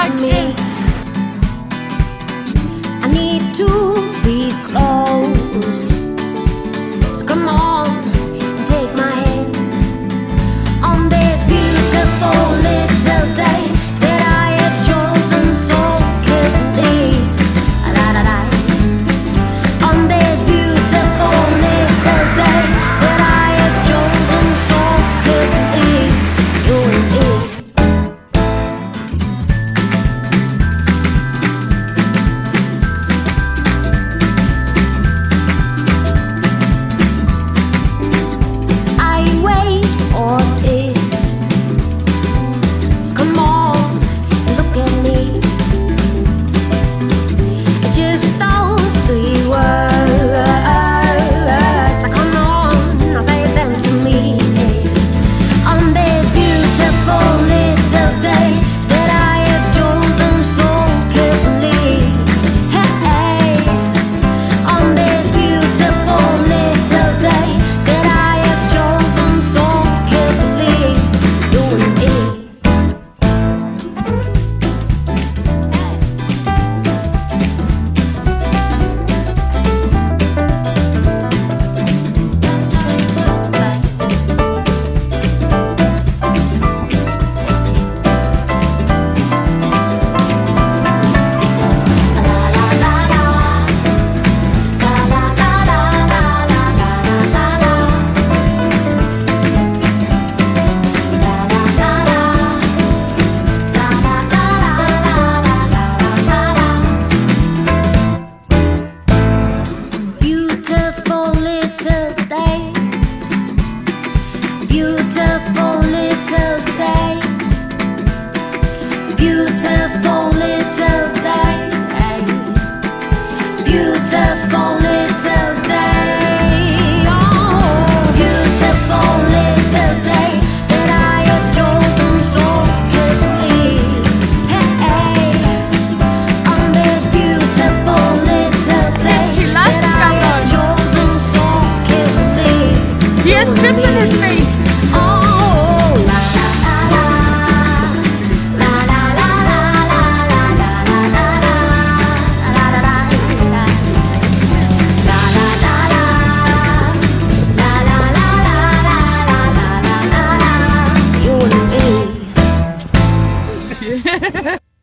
to me. I need to be close. So come on and take my hand on this beautiful little day that I have chosen so carefully. La la la. On this beautiful little day that I have chosen so carefully. You and me. I wait for this. So come on, look at me. Just those three words. So come on, now say them to me. On this beautiful little day that I have chosen so carefully. Hey, on this beautiful little day that I have chosen so carefully. You and me. Beautiful little day. Beautiful little day. Beautiful little day. Beautiful little day. Oh, beautiful little day that I have chosen so carefully. Hey, on this beautiful little day that I have chosen so carefully. He has chips in his face. Oh, la la la la la la la la la la la la la la la la la la la. You and me.